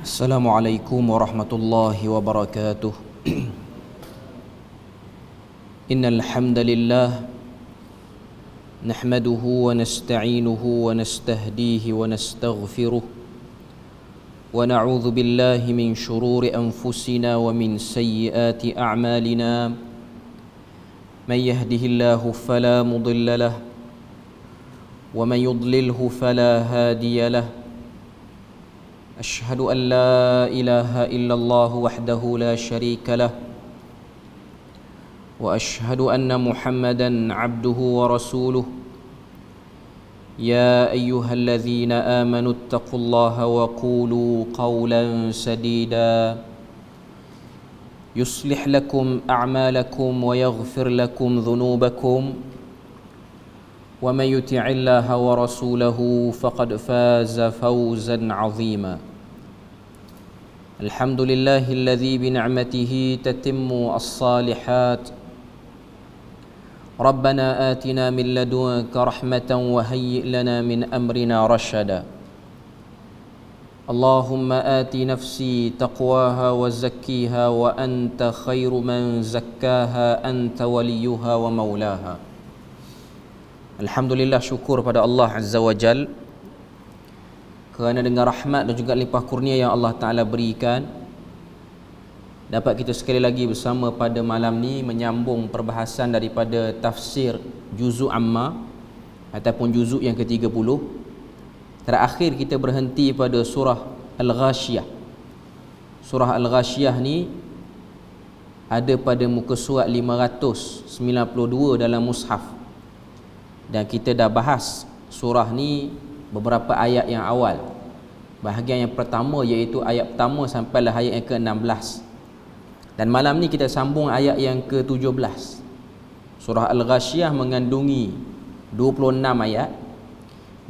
Assalamualaikum warahmatullahi wabarakatuh. Innal hamdalillah nahmaduhu wa nasta'inuhu wa nastahdihi wa nastaghfiruh wa na'udzu billahi min shururi anfusina wa min sayyiati a'malina. Man yahdihillahu fala mudilla lahu wa man yudlilhu fala hadiya lahu. أشهد أن لا إله إلا الله وحده لا شريك له وأشهد أن محمدا عبده ورسوله يا أيها الذين آمنوا اتقوا الله وقولوا قولا سديدا يصلح لكم أعمالكم ويغفر لكم ذنوبكم ومن يطع الله ورسوله فقد فاز فوزا عظيما. الحمد لله الذي بنعمته تتم الصالحات. ربنا آتنا من لدنك رحمة وهيئ لنا من أمرنا رشدا. اللهم آت نفسي تقواها وزكيها وأنت خير من زكاها أنت وليها ومولاها. Alhamdulillah, syukur pada Allah Azza wa Jal kerana dengan rahmat dan juga limpah kurnia yang Allah Ta'ala berikan, dapat kita sekali lagi bersama pada malam ni menyambung perbahasan daripada tafsir juzuk amma ataupun juzuk yang ke-30. Terakhir kita berhenti pada surah Al-Ghashiyah. Surah Al-Ghashiyah ni ada pada muka surat 592 dalam mushaf, dan kita dah bahas surah ni beberapa ayat yang awal. Bahagian yang pertama iaitu ayat pertama sampailah ayat yang ke-16. Dan malam ni kita sambung ayat yang ke-17. Surah Al-Ghashiyah mengandungi 26 ayat,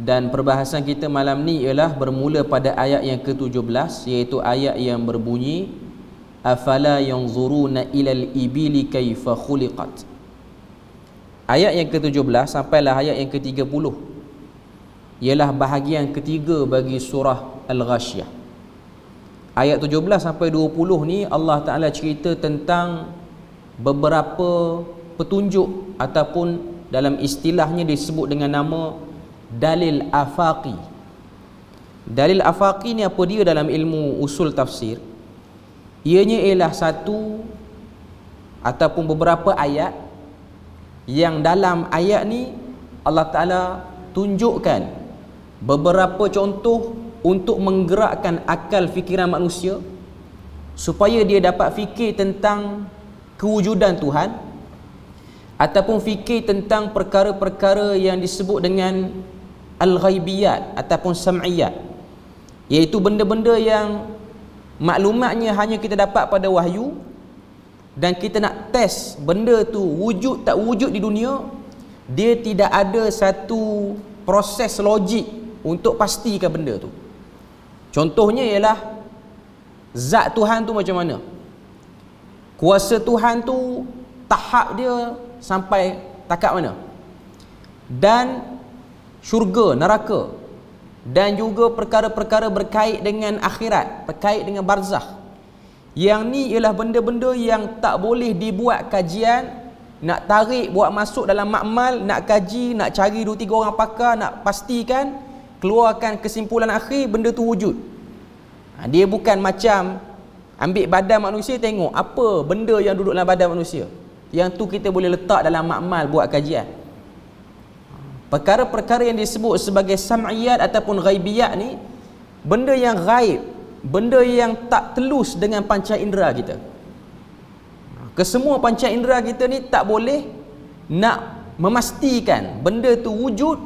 dan perbahasan kita malam ni ialah bermula pada ayat yang ke-17, iaitu ayat yang berbunyi afala yanzuruna ilal ibili kaifa khuliqat. Ayat yang ke-17 sampailah ayat yang ke-30 ialah bahagian ketiga bagi surah Al-Ghashiyah. Ayat 17 sampai 20 ni Allah Ta'ala cerita tentang beberapa petunjuk ataupun dalam istilahnya disebut dengan nama dalil afaqi. Dalil afaqi ni apa dia dalam ilmu usul tafsir? Ianya ialah satu ataupun beberapa ayat yang dalam ayat ni Allah Ta'ala tunjukkan beberapa contoh untuk menggerakkan akal fikiran manusia supaya dia dapat fikir tentang kewujudan Tuhan ataupun fikir tentang perkara-perkara yang disebut dengan al-ghaibiyat ataupun sam'iyat, iaitu benda-benda yang maklumatnya hanya kita dapat pada wahyu, dan kita nak test benda tu wujud tak wujud di dunia, dia tidak ada satu proses logik untuk pastikan benda tu. Contohnya ialah zat Tuhan tu macam mana, kuasa Tuhan tu tahap dia sampai takat mana, dan syurga, neraka, dan juga perkara-perkara berkait dengan akhirat, berkait dengan barzakh. Yang ni ialah benda-benda yang tak boleh dibuat kajian, nak tarik buat masuk dalam makmal, nak kaji, nak cari 2-3 orang pakar, nak pastikan, keluarkan kesimpulan akhir benda tu wujud. Dia bukan macam ambil badan manusia, tengok apa benda yang duduk dalam badan manusia, yang tu kita boleh letak dalam makmal buat kajian. Perkara-perkara yang disebut sebagai sam'iyat ataupun ghaibiyat ni benda yang gaib, benda yang tak telus dengan panca indera kita. Kesemua panca indera kita ni tak boleh nak memastikan benda tu wujud,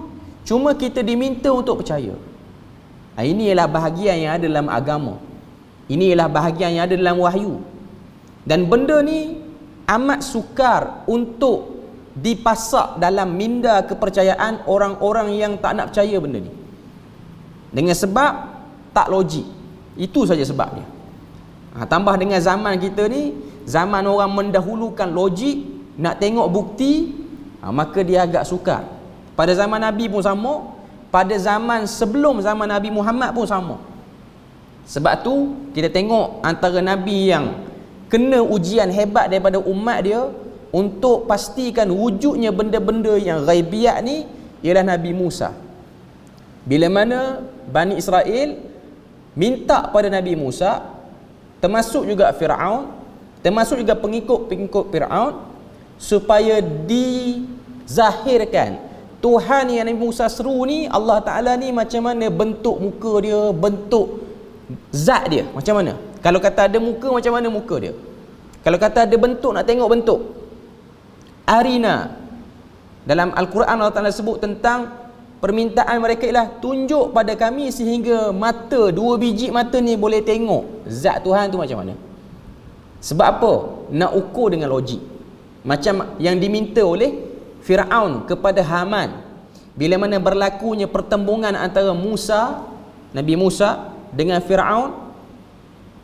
cuma kita diminta untuk percaya. Ini ialah bahagian yang ada dalam agama, ini ialah bahagian yang ada dalam wahyu, dan benda ni amat sukar untuk dipasak dalam minda kepercayaan orang-orang yang tak nak percaya benda ni, dengan sebab tak logik. Itu saja sebabnya. Tambah dengan zaman kita ni, zaman orang mendahulukan logik, nak tengok bukti, maka dia agak sukar. Pada zaman Nabi pun sama, pada zaman sebelum zaman Nabi Muhammad pun sama. Sebab tu kita tengok antara Nabi yang kena ujian hebat daripada umat dia untuk pastikan wujudnya benda-benda yang ghaibiyat ni ialah Nabi Musa. Bila mana Bani Israel minta pada Nabi Musa, termasuk juga Fir'aun, termasuk juga pengikut-pengikut Fir'aun, supaya dizahirkan Tuhan yang Nabi Musa seru ni, Allah Ta'ala ni macam mana bentuk muka dia, bentuk zat dia macam mana. Kalau kata ada muka, macam mana muka dia. Kalau kata ada bentuk, nak tengok bentuk. Arina, dalam Al-Quran Allah Ta'ala sebut tentang permintaan mereka ialah tunjuk pada kami sehingga mata, 2 biji mata ni boleh tengok zat Tuhan tu macam mana. Sebab apa? Nak ukur dengan logik. Macam yang diminta oleh Fir'aun kepada Haman bila mana berlakunya pertembungan antara Nabi Musa dengan Fir'aun.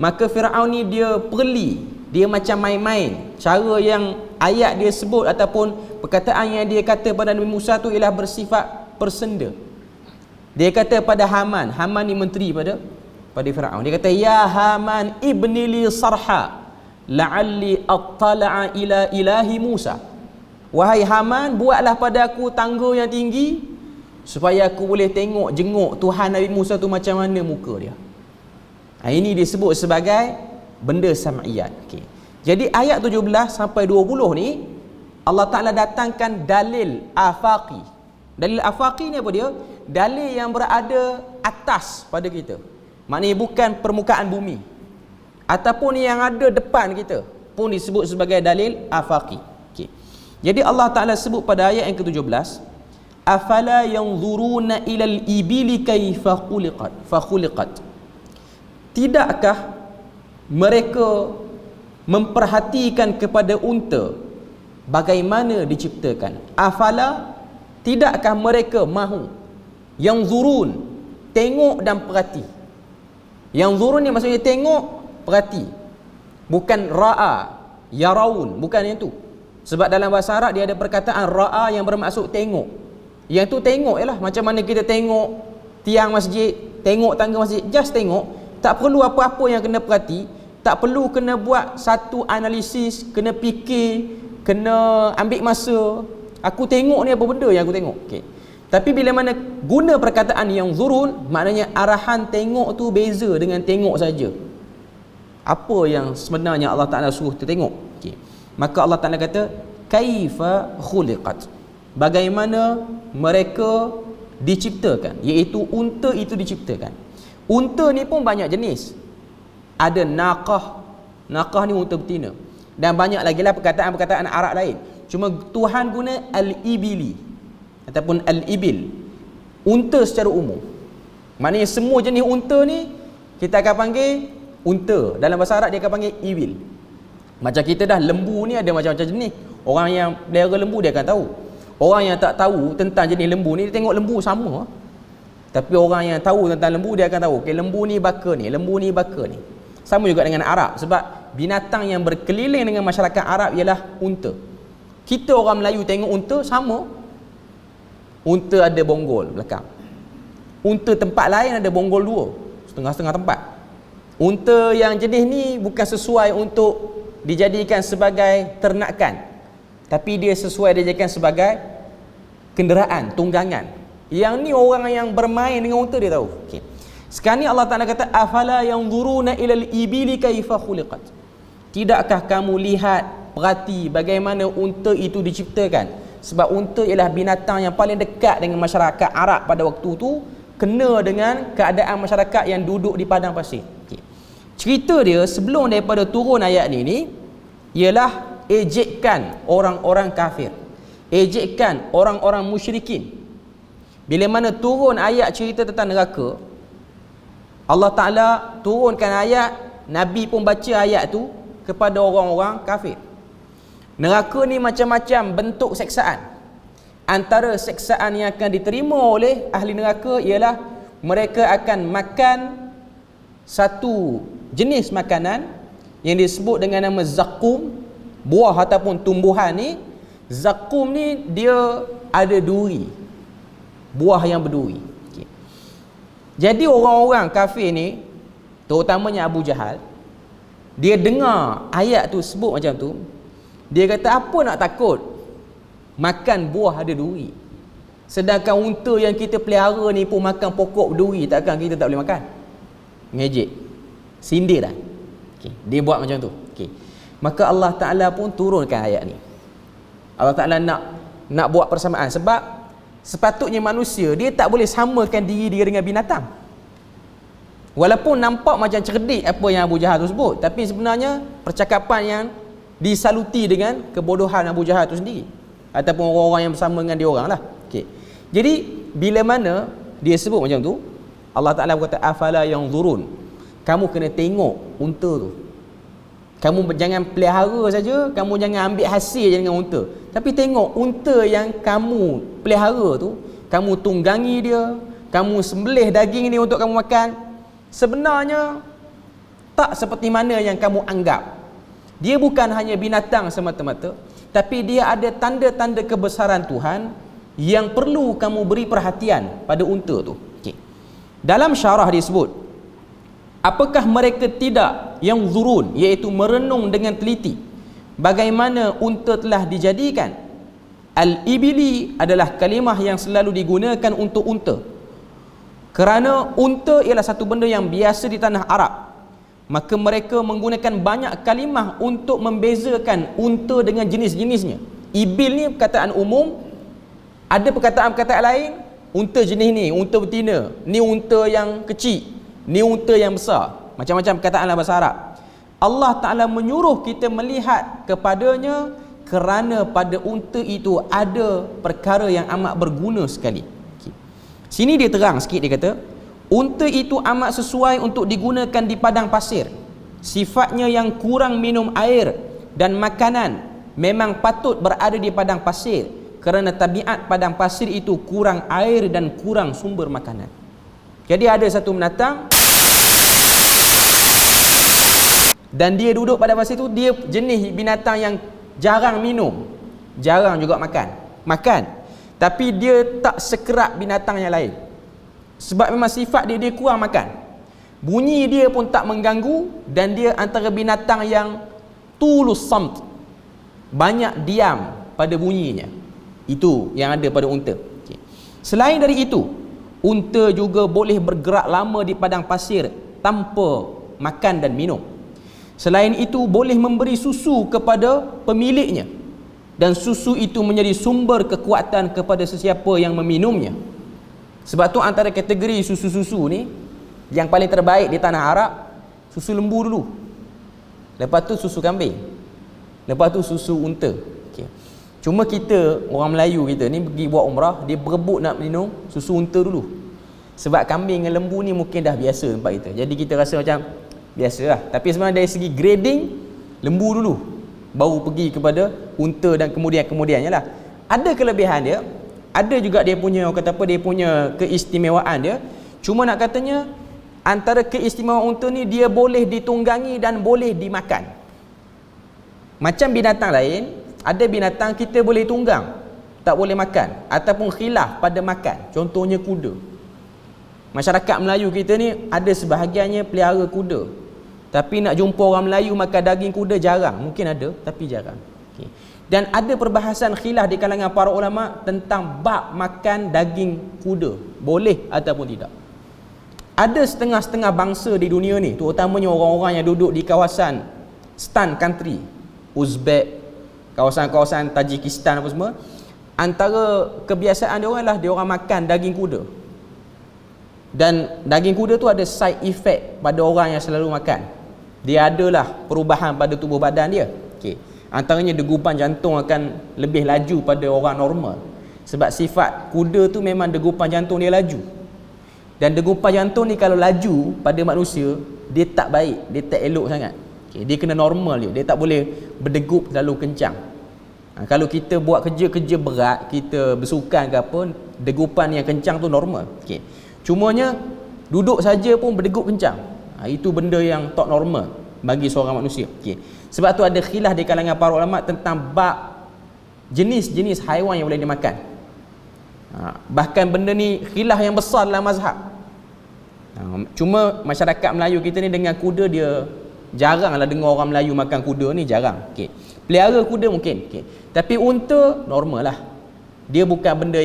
Maka Fir'aun ni dia perli, dia macam main-main. Cara yang ayat dia sebut ataupun perkataan yang dia kata pada Nabi Musa tu ialah bersifat persenda. Dia kata pada Haman ni menteri pada Fir'aun. Dia kata, ya Haman ibni li sarha la'alli attala'a ila ilahi Musa. Wahai Haman, buatlah pada aku tangga yang tinggi supaya aku boleh jenguk Tuhan Nabi Musa tu macam mana muka dia. Ini disebut sebagai benda sam'iyat. Okay. Jadi ayat 17 sampai 20 ni Allah Ta'ala datangkan dalil afaqi. Dalil afaqi ni apa dia? Dalil yang berada atas pada kita. Maknanya bukan permukaan bumi, ataupun yang ada depan kita pun disebut sebagai dalil afaqi. Okay. Jadi Allah Ta'ala sebut pada ayat yang ke-17, afala yanzuruna ilal ibili kaifa khuliqat. Tidakkah mereka memperhatikan kepada unta bagaimana diciptakan? Afala, tidakkah mereka mahu? Yanzurun, tengok dan perhati. Yanzurun ni maksudnya tengok, perhati. Bukan ra'a, yaraun, bukan yang tu. Sebab dalam bahasa Arab dia ada perkataan ra'a yang bermaksud tengok. Yang tu tengok ialah macam mana kita tengok tiang masjid, tengok tangga masjid, just tengok. Tak perlu apa-apa yang kena perhati, tak perlu kena buat satu analisis, kena fikir, kena ambil masa. Aku tengok ni apa benda yang aku tengok. Okay. Tapi bila mana guna perkataan yang zurun, maknanya arahan tengok tu beza dengan tengok saja. Apa yang sebenarnya Allah Ta'ala suruh kita tengok. Okay. Maka Allah Ta'ala kata, kaifa khuliqat. Bagaimana mereka diciptakan, iaitu unta itu diciptakan. Unta ni pun banyak jenis. Ada naqah. Naqah ni unta betina. Dan banyak lagi lah perkataan-perkataan Arab lain. Cuma Tuhan guna al-ibili ataupun al-ibil. Unta secara umum. Maknanya semua jenis unta ni kita akan panggil unta. Dalam bahasa Arab dia akan panggil ibil. Macam kita dah, lembu ni ada macam-macam jenis. Orang yang pelihara lembu dia akan tahu. Orang yang tak tahu tentang jenis lembu ni, dia tengok lembu sama. Tapi orang yang tahu tentang lembu, dia akan tahu, okay, lembu ni baka ni, lembu ni baka ni. Sama juga dengan Arab. Sebab binatang yang berkeliling dengan masyarakat Arab ialah unta. Kita orang Melayu tengok unta sama. Unta ada bonggol belakang. Unta tempat lain ada bonggol 2, setengah-setengah tempat. Unta yang jenis ni bukan sesuai untuk dijadikan sebagai ternakan, tapi dia sesuai dijadikan sebagai kenderaan, tunggangan. Yang ni orang yang bermain dengan unta dia tahu. Okay. Sekarang ni Allah Ta'ala kata, afala yanzuruna ilal ibili kaifa khuliqat. Tidakkah kamu lihat, perhati bagaimana unta itu diciptakan? Sebab unta ialah binatang yang paling dekat dengan masyarakat Arab pada waktu tu, kena dengan keadaan masyarakat yang duduk di padang pasir. Okay. Cerita dia sebelum daripada turun ayat ni ialah ejekan orang-orang kafir, ejekan orang-orang musyrikin. Bila mana turun ayat cerita tentang neraka, Allah Ta'ala turunkan ayat, Nabi pun baca ayat tu kepada orang-orang kafir. Neraka ni macam-macam bentuk seksaan. Antara seksaan yang akan diterima oleh ahli neraka ialah mereka akan makan satu jenis makanan yang disebut dengan nama zakum. Buah ataupun tumbuhan ni, zakum ni dia ada duri, buah yang berduri. Okay. Jadi orang-orang kafir ni, terutamanya Abu Jahal, dia dengar ayat tu sebut macam tu, dia kata apa nak takut makan buah ada duri, sedangkan unta yang kita pelihara ni pun makan pokok berduri, takkan kita tak boleh makan? Ngejek, sindir dah. Dia buat macam tu. Maka Allah Ta'ala pun turunkan ayat ni. Allah Ta'ala nak buat persamaan, sebab sepatutnya manusia dia tak boleh samakan diri dia dengan binatang. Walaupun nampak macam cerdik apa yang Abu Jahal tu sebut, tapi sebenarnya percakapan yang disaluti dengan kebodohan Abu Jahal tu sendiri, ataupun orang-orang yang bersama dengan dia orang lah. Jadi bila mana dia sebut macam tu, Allah Ta'ala berkata afala yanzurun, kamu kena tengok unta tu. Kamu jangan pelihara saja, kamu jangan ambil hasil je dengan unta, tapi tengok unta yang kamu pelihara tu, kamu tunggangi dia, kamu sembelih daging ni untuk kamu makan, sebenarnya tak seperti mana yang kamu anggap. Dia bukan hanya binatang semata-mata, tapi dia ada tanda-tanda kebesaran Tuhan yang perlu kamu beri perhatian pada unta tu. Dalam syarah disebut, apakah mereka tidak yang zurun, iaitu merenung dengan teliti bagaimana unta telah dijadikan. Al-ibili adalah kalimah yang selalu digunakan untuk unta, kerana unta ialah satu benda yang biasa di tanah Arab. Maka mereka menggunakan banyak kalimah untuk membezakan unta dengan jenis-jenisnya. Ibil ni perkataan umum, ada perkataan-perkataan lain, unta jenis ni, unta betina, ni unta yang kecil, ni unta yang besar, macam-macam perkataan dalam bahasa Arab. Allah Ta'ala menyuruh kita melihat kepadanya kerana pada unta itu ada perkara yang amat berguna sekali. Sini dia terang sikit, dia kata unta itu amat sesuai untuk digunakan di padang pasir. Sifatnya yang kurang minum air dan makanan memang patut berada di padang pasir, kerana tabiat padang pasir itu kurang air dan kurang sumber makanan. Jadi ada satu binatang dan dia duduk pada pasir itu, dia jenis binatang yang jarang minum, jarang juga makan, tapi dia tak sekerap binatang yang lain, sebab memang sifat dia kurang makan. Bunyi dia pun tak mengganggu, dan dia antara binatang yang tulus samt, banyak diam pada bunyinya. Itu yang ada pada unta. Selain dari itu, unta juga boleh bergerak lama di padang pasir tanpa makan dan minum. Selain itu, boleh memberi susu kepada pemiliknya, dan susu itu menjadi sumber kekuatan kepada sesiapa yang meminumnya. Sebab tu antara kategori susu-susu ni, yang paling terbaik di tanah Arab, susu lembu dulu, lepas tu susu kambing, lepas tu susu unta. Cuma kita, orang Melayu kita ni pergi buat umrah, dia berebut nak minum susu unta dulu, sebab kambing dengan lembu ni mungkin dah biasa tempat kita, jadi kita rasa macam biasa lah. Tapi sebenarnya dari segi grading, lembu dulu, baru pergi kepada unta dan kemudiannya lah. Ada kelebihan dia, ada juga dia punya, kata apa, dia punya keistimewaan dia. Cuma nak katanya, antara keistimewaan unta ni, dia boleh ditunggangi dan boleh dimakan. Macam binatang lain, ada binatang kita boleh tunggang, tak boleh makan, ataupun khilaf pada makan. Contohnya kuda. Masyarakat Melayu kita ni ada sebahagiannya pelihara kuda, tapi nak jumpa orang Melayu makan daging kuda jarang. Mungkin ada, tapi jarang. Dan ada perbahasan khilaf di kalangan para ulama tentang bab makan daging kuda, boleh ataupun tidak. Ada setengah-setengah bangsa di dunia ni, terutamanya orang-orang yang duduk di kawasan Stan country, Uzbek, kawasan-kawasan Tajikistan apa semua, antara kebiasaan dia orang adalah dia orang makan daging kuda. Dan daging kuda tu ada side effect pada orang yang selalu makan. Dia adalah perubahan pada tubuh badan dia. Antaranya degupan jantung akan lebih laju pada orang normal, sebab sifat kuda tu memang degupan jantung dia laju. Dan degupan jantung ni kalau laju pada manusia, dia tak baik, dia tak elok sangat. Dia kena normal dia tak boleh berdegup terlalu kencang. Kalau kita buat kerja-kerja berat, kita bersukan ke apa, degupan yang kencang tu normal. Cumanya duduk saja pun berdegup kencang, itu benda yang tak normal bagi seorang manusia. Sebab tu ada khilaf di kalangan para ulama tentang bab jenis-jenis haiwan yang boleh dimakan. Bahkan benda ni khilaf yang besar dalam mazhab. Cuma masyarakat Melayu kita ni dengan kuda dia jaranglah dengar orang Melayu makan kuda ni, jarang. Okey. Pelihara kuda mungkin. Okey. Tapi unta normal lah. Dia bukan benda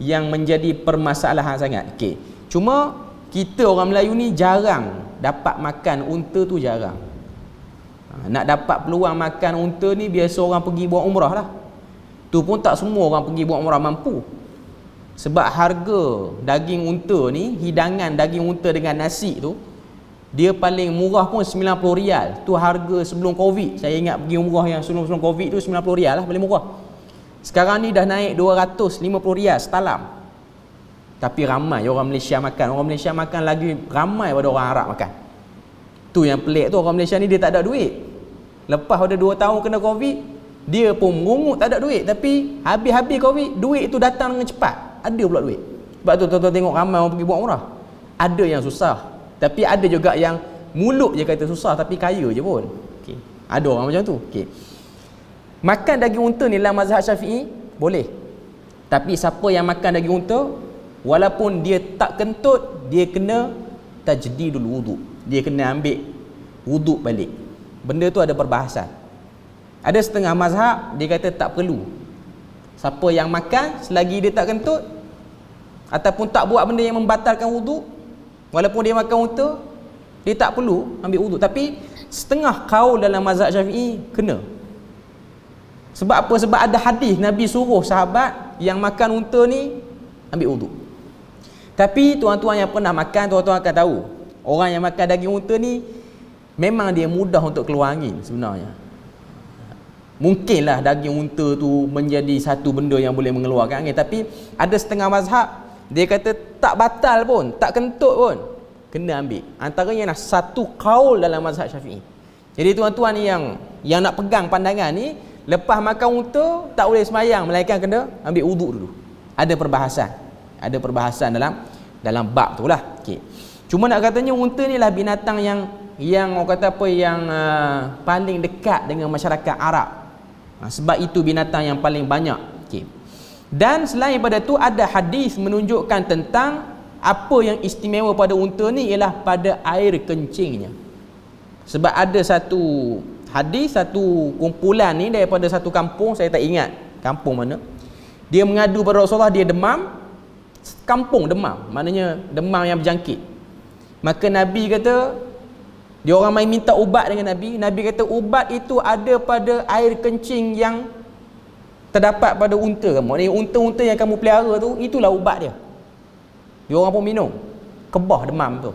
yang menjadi permasalahan sangat. Okey. Cuma kita orang Melayu ni jarang dapat makan unta tu, jarang. Nak dapat peluang makan unta ni biasa orang pergi buat umrah lah. Tu pun tak semua orang pergi buat umrah mampu. Sebab harga daging unta ni, hidangan daging unta dengan nasi tu, dia paling murah pun 90 rial. Tu harga sebelum Covid. Saya ingat pergi umrah yang sebelum Covid tu 90 rial lah paling murah. Sekarang ni dah naik 250 rial setalam. Tapi ramai orang Malaysia makan. Orang Malaysia makan lagi ramai pada orang Arab makan. Tu yang pelik tu, orang Malaysia ni dia tak ada duit. Lepas pada 2 tahun kena Covid, dia pun mengungut tak ada duit. Tapi habis-habis Covid, duit tu datang dengan cepat. Ada pula duit. Sebab tu tuan-tuan tengok ramai orang pergi buat umrah. Ada yang susah, tapi ada juga yang mulut je kata susah tapi kaya je pun. Okay. Ada orang macam tu. Okay. Makan daging unta ni dalam mazhab Syafi'i boleh. Tapi siapa yang makan daging unta, walaupun dia tak kentut, dia kena tajdidul wuduk. Dia kena ambil wuduk balik. Benda tu ada perbahasan. Ada setengah mazhab dia kata tak perlu. Siapa yang makan selagi dia tak kentut ataupun tak buat benda yang membatalkan wuduk, walaupun dia makan unta, dia tak perlu ambil wuduk. Tapi setengah kaul dalam mazhab Syafi'i kena. Sebab apa? Sebab ada hadis Nabi suruh sahabat yang makan unta ni ambil wuduk. Tapi tuan-tuan yang pernah makan, tuan-tuan akan tahu, orang yang makan daging unta ni memang dia mudah untuk keluar angin sebenarnya. Mungkinlah daging unta tu menjadi satu benda yang boleh mengeluarkan angin, tapi ada setengah mazhab dia kata tak batal pun, tak kentut pun, kena ambil. Antaranya satu kaul dalam mazhab Syafi'i. Jadi tuan-tuan yang nak pegang pandangan ni, lepas makan unta tak boleh semayang, melainkan kena ambil wuduk dulu. Ada perbahasan. Ada perbahasan dalam bab tu lah. Okay. Cuma nak katanya unta ni lah binatang yang orang kata apa, yang paling dekat dengan masyarakat Arab. Sebab itu binatang yang paling banyak. Okay. Dan selain pada tu ada hadis menunjukkan tentang apa yang istimewa pada unta ni ialah pada air kencingnya. Sebab ada satu hadis, satu kumpulan ni daripada satu kampung, saya tak ingat kampung mana, dia mengadu pada Rasulullah dia demam, kampung demam, maknanya demam yang berjangkit. Maka Nabi kata, dia orang main minta ubat dengan Nabi. Nabi kata ubat itu ada pada air kencing yang terdapat pada unta kamu. Maknanya unta-unta yang kamu pelihara tu, itulah ubat dia. Dia orang pun minum, kebah demam tu.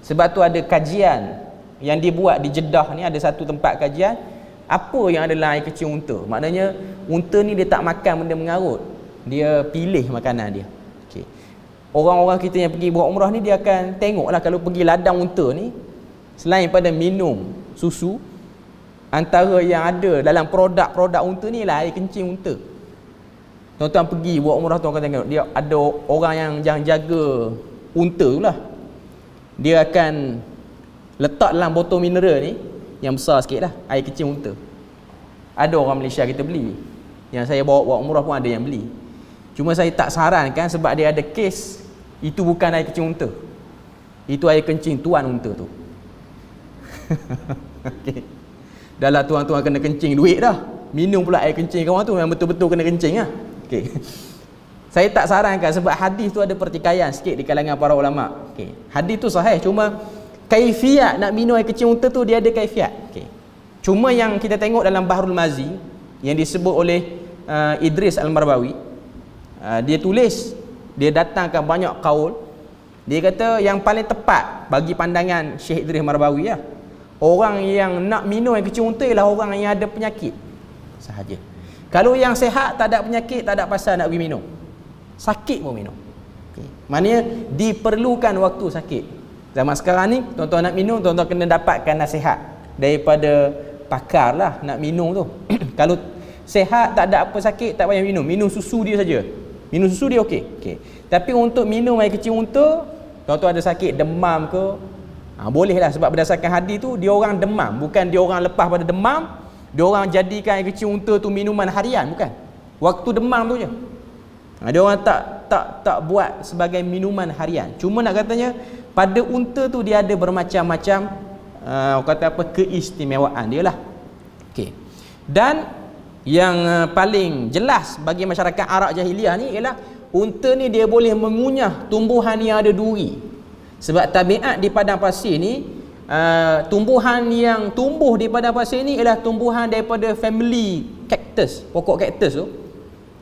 Sebab tu ada kajian yang dibuat di Jeddah ni, ada satu tempat kajian apa yang ada dalam air kecil unta. Maknanya unta ni dia tak makan benda mengarut, dia pilih makanan dia. Okay. Orang-orang kita yang pergi buat umrah ni, dia akan tengoklah kalau pergi ladang unta ni, selain pada minum susu, antara yang ada dalam produk-produk unta ni lah air kencing unta. Tuan-tuan pergi buat umrah, tuan akan tengok dia ada orang yang jaga unta tu lah, dia akan letak dalam botol mineral ni yang besar sikit lah, air kecil unta. Ada orang Malaysia kita beli, yang saya bawa buat umrah pun ada yang beli. Cuma saya tak sarankan sebab dia ada kes itu bukan air kecil unta, itu air kencing tuan unta tu. Okay. Dah lah tuan-tuan kena kencing duit dah, minum pula air kencing kawan tu yang betul-betul kena kencing lah. Okay. Saya tak sarankan sebab hadis tu ada pertikaian sikit di kalangan para ulama. Okay. Hadis tu sahih, cuma kaifiat nak minum air kecil unta tu dia ada kaifiat. Okay. Cuma yang kita tengok dalam Bahrul Mazi yang disebut oleh Idris Al-Marbawi, dia tulis, dia datangkan banyak kaul. Dia kata yang paling tepat bagi pandangan Syekh Idris Marbawi lah, orang yang nak minum air kecil unta ialah orang yang ada penyakit sahaja. Kalau yang sihat, tak ada penyakit, tak ada pasal nak pergi minum. Sakit pun minum. Okay. Maknanya diperlukan waktu sakit. Zaman sekarang ni, tuan-tuan nak minum, tuan-tuan kena dapatkan nasihat daripada pakar lah nak minum tu. Kalau sihat, tak ada apa sakit, tak payah minum. Minum susu dia saja. Minum susu dia okey. Okay. Tapi untuk minum air kecil unta, tuan-tuan ada sakit, demam ke, boleh lah. Sebab berdasarkan hadis tu, dia orang demam, bukan dia orang lepas pada demam, dia orang jadikan air kecil unta tu minuman harian, bukan. Waktu demam tu je. Dia orang tak buat sebagai minuman harian. Cuma nak katanya pada unta tu dia ada bermacam-macam kata apa, keistimewaan dia lah. Okey. Dan yang paling jelas bagi masyarakat Arab jahiliah ni ialah unta ni dia boleh mengunyah tumbuhan yang ada duri. Sebab tabiat di padang pasir ni, tumbuhan yang tumbuh di padang pasir ni ialah tumbuhan daripada family cactus, pokok cactus tu.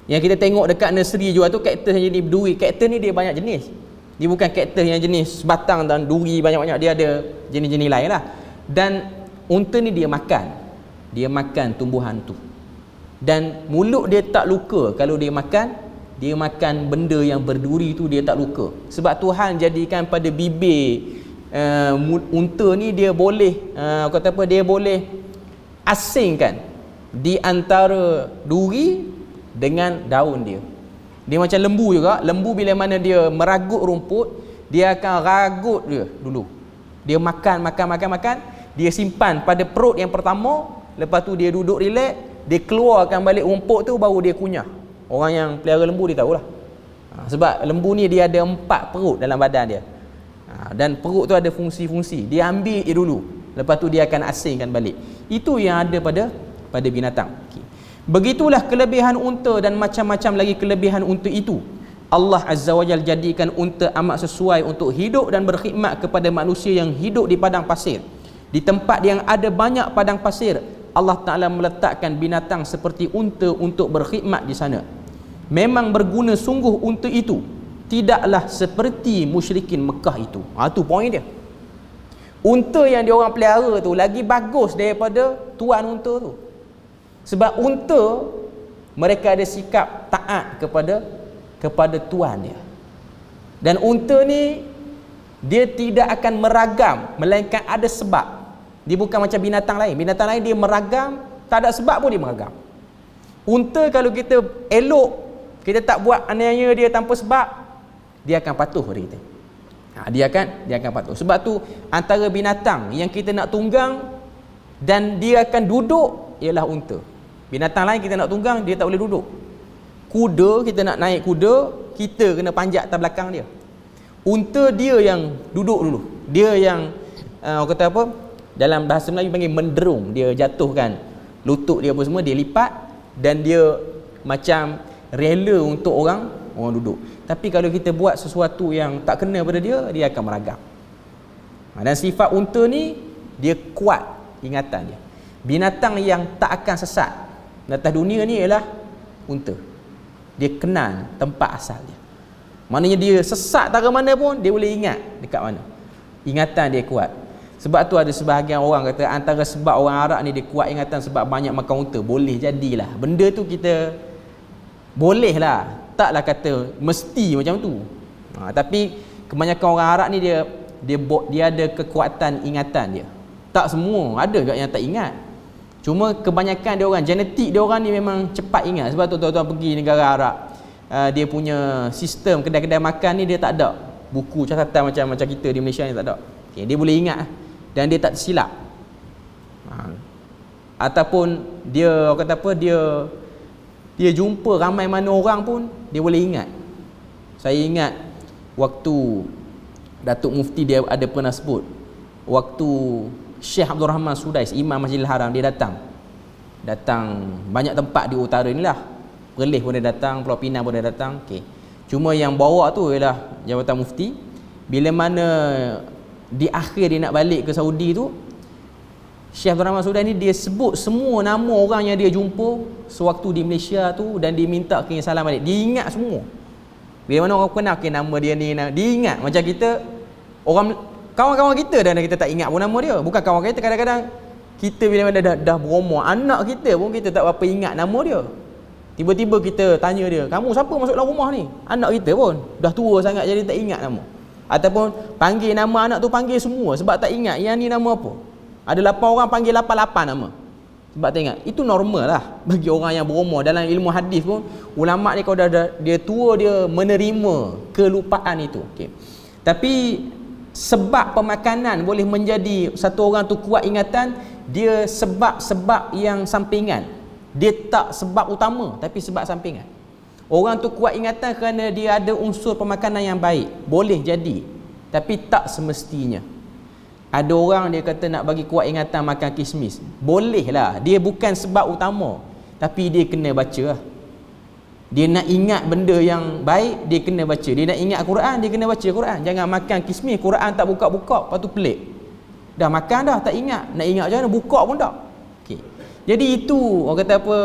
Yang kita tengok dekat nursery jual tu, cactus yang jenis duri. Cactus ni dia banyak jenis. Dia bukan cactus yang jenis batang dan duri banyak-banyak, dia ada jenis-jenis lain lah. Dan unta ni dia makan tumbuhan tu. Dan mulut dia tak luka kalau dia makan benda yang berduri tu, dia tak luka. Sebab Tuhan jadikan pada bibir unta ni dia boleh kata apa, dia boleh asingkan di antara duri dengan daun dia. Dia macam lembu juga. Lembu bila mana dia meragut rumput, dia akan ragut dia dulu. Dia makan, dia simpan pada perut yang pertama, lepas tu dia duduk relax, dia keluarkan balik rumput tu, baru dia kunyah. Orang yang pelihara lembu dia tahulah. Sebab lembu ni dia ada 4 perut dalam badan dia. Dan perut tu ada fungsi-fungsi. Dia ambil dulu, lepas tu dia akan asingkan balik. Itu yang ada pada binatang. Begitulah kelebihan unta dan macam-macam lagi kelebihan unta itu. Allah Azza wa Jalla jadikan unta amat sesuai untuk hidup dan berkhidmat kepada manusia yang hidup di padang pasir. Di tempat yang ada banyak padang pasir, Allah Ta'ala meletakkan binatang seperti unta untuk berkhidmat di sana. Memang berguna sungguh unta itu, tidaklah seperti musyrikin Mekah itu. Itu poin dia. Unta yang diorang pelihara tu lagi bagus daripada tuan unta tu. Sebab unta, mereka ada sikap taat kepada tuan dia. Dan unta ni dia tidak akan meragam, melainkan ada sebab. Dia bukan macam binatang lain. Binatang lain dia meragam, tak ada sebab pun dia meragam. Unta kalau kita elok, kita tak buat aniaya dia tanpa sebab, dia akan patuh pada kita. Dia akan patuh. Sebab tu antara binatang yang kita nak tunggang dan dia akan duduk ialah unta. Binatang lain kita nak tunggang, dia tak boleh duduk. Kuda, kita nak naik kuda, kita kena panjat atas belakang dia. Unta dia yang duduk dulu. Dia yang kata apa, dalam bahasa Melayu panggil menderung. Dia jatuhkan lutut dia apa semua, dia lipat, dan dia macam rela untuk orang duduk. Tapi kalau kita buat sesuatu yang tak kena pada dia, dia akan meragam. Dan sifat unta ni, dia kuat ingatan dia. Binatang yang tak akan sesat atas dunia ni ialah unta. Dia kenal tempat asal dia. Maknanya dia sesat tak ke mana pun, dia boleh ingat dekat mana. Ingatan dia kuat. Sebab tu ada sebahagian orang kata antara sebab orang Arab ni dia kuat ingatan sebab banyak makan unta. Boleh jadilah. Benda tu kita boleh lah. Taklah kata mesti macam tu. Tapi kebanyakan orang Arab ni dia ada kekuatan ingatan dia. Tak semua, ada juga yang tak ingat. Cuma kebanyakan dia orang, genetik dia orang ni memang cepat ingat. Sebab tu tuan-tuan pergi negara Arab, dia punya sistem kedai-kedai makan ni dia tak ada buku catatan macam kita di Malaysia ni, tak ada. Okay, dia boleh ingat dan dia tak tersilap. Ataupun dia kata apa, dia jumpa ramai mana orang pun dia boleh ingat. Saya ingat waktu Datuk Mufti dia ada pernah sebut, waktu Syekh Abdul Rahman Sudais, Imam Masjidil Haram, dia datang banyak tempat di utara ni lah. Perlis pun dia datang, Pulau Pinang pun dia datang. Okay. Cuma yang bawa tu ialah Jabatan Mufti. Bila mana di akhir dia nak balik ke Saudi tu, Syekh Abdul Rahman Sudais ni dia sebut semua nama orang yang dia jumpa sewaktu di Malaysia tu, dan dia minta kirim salam balik. Dia ingat semua. Bila mana orang kenal nama dia ni, dia ingat. Macam kita, orang kawan-kawan kita dan kita tak ingat pun nama dia. Bukan kawan kita, kadang-kadang kita bila mana dah berumur, anak kita pun kita tak berapa ingat nama dia. Tiba-tiba kita tanya dia, kamu siapa masuk dalam rumah ni? Anak kita pun dah tua sangat jadi tak ingat nama. Ataupun panggil nama anak tu, panggil semua sebab tak ingat yang ni nama apa. Ada 8 orang panggil 88 nama sebab tak ingat. Itu normal lah bagi orang yang berumur. Dalam ilmu hadis pun ulama ni kalau dia tua, dia menerima kelupaan itu. Okay. Tapi sebab pemakanan boleh menjadi satu orang tu kuat ingatan, dia sebab-sebab yang sampingan. Dia tak sebab utama tapi sebab sampingan. Orang tu kuat ingatan kerana dia ada unsur pemakanan yang baik. Boleh jadi. Tapi tak semestinya. Ada orang dia kata nak bagi kuat ingatan makan kismis. Boleh lah. Dia bukan sebab utama. Tapi dia kena baca lah. Dia nak ingat benda yang baik, dia kena baca. Dia nak ingat Quran, dia kena baca Quran. Jangan makan kismis, Quran tak buka-buka, lepas tu pelik. Dah makan dah, tak ingat. Nak ingat macam mana, buka pun tak. Okay. Jadi itu, orang kata apa,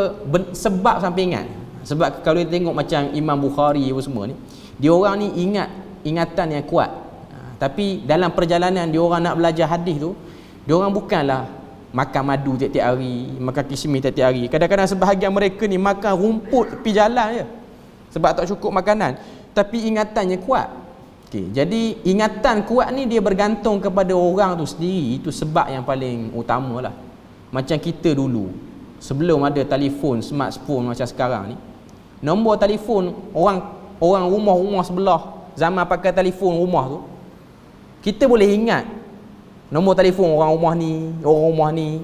sebab sampai ingat. Sebab kalau kita tengok macam Imam Bukhari apa semua ni, dia orang ni ingat ingatan yang kuat. Tapi dalam perjalanan dia orang nak belajar hadis tu, dia orang bukanlah makan madu tiap-tiap hari, makan kismis tiap-tiap hari. Kadang-kadang sebahagian mereka ni makan rumput tepi jalan je, sebab tak cukup makanan. Tapi ingatannya kuat. Okay. Jadi ingatan kuat ni dia bergantung kepada orang tu sendiri. Itu sebab yang paling utama lah. Macam kita dulu, sebelum ada telefon, smartphone macam sekarang ni, nombor telefon orang rumah-rumah sebelah, zaman pakai telefon rumah tu, kita boleh ingat nombor telefon orang rumah ni.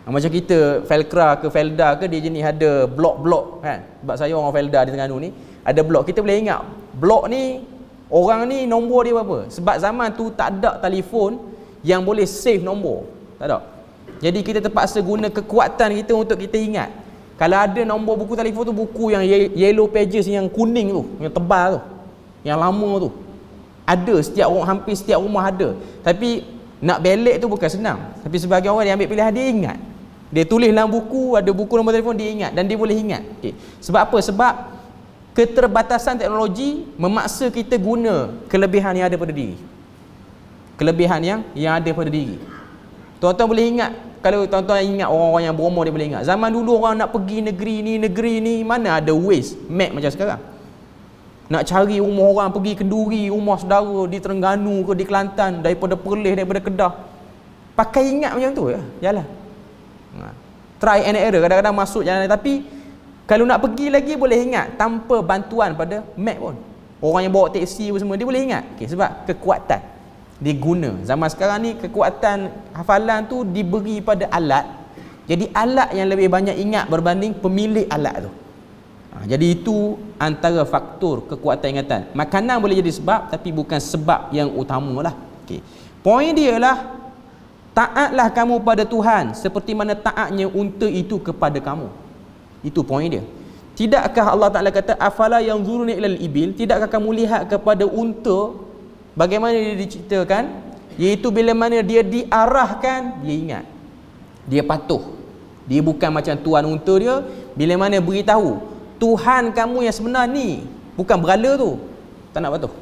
Macam kita Felcra ke Felda ke, dia jenis ada blok-blok kan. Sebab saya orang Felda di Terengganu ni, ada blok. Kita boleh ingat blok ni, orang ni nombor dia berapa. Sebab zaman tu tak ada telefon yang boleh save nombor. Tak ada. Jadi kita terpaksa guna kekuatan kita untuk kita ingat. Kalau ada nombor buku telefon tu, buku yang yellow pages yang kuning tu, yang tebal tu, yang lama tu, ada hampir setiap rumah ada. Tapi nak balik tu bukan senang. Tapi sebagian orang dia ambil pilihan, dia ingat. Dia tulis dalam buku, ada buku nombor telefon, dia ingat. Dan dia boleh ingat. Okay. Sebab apa? Sebab keterbatasan teknologi memaksa kita guna kelebihan yang ada pada diri. Kelebihan yang ada pada diri. Tuan-tuan boleh ingat, kalau tuan-tuan ingat orang-orang yang berumur, dia boleh ingat. Zaman dulu orang nak pergi negeri ni, mana ada Waze, map macam sekarang. Nak cari rumah orang, pergi kenduri rumah saudara di Terengganu ke di Kelantan, daripada Perlis, daripada Kedah, pakai ingat macam tu ya, jalan. Try and error, kadang-kadang masuk jalan. Tapi kalau nak pergi lagi boleh ingat tanpa bantuan pada map pun. Orang yang bawa teksi semua, dia boleh ingat. Okay, sebab kekuatan diguna. Zaman sekarang ni kekuatan hafalan tu diberi pada alat. Jadi alat yang lebih banyak ingat berbanding pemilik alat tu. Jadi itu antara faktor kekuatan ingatan. Makanan boleh jadi sebab, tapi bukan sebab yang utama lah. Okay. Poin dia lah, taatlah kamu pada Tuhan seperti mana taatnya unta itu kepada kamu. Itu poin dia. Tidakkah Allah Ta'ala kata, afala yanzuruna ilal ibil, tidakkah kamu lihat kepada unta, bagaimana dia diciptakan, iaitu bila mana dia diarahkan, dia ingat, dia patuh. Dia bukan macam tuan unta dia, bila mana beritahu Tuhan kamu yang sebenar ni bukan berhala tu, tak nak patuh.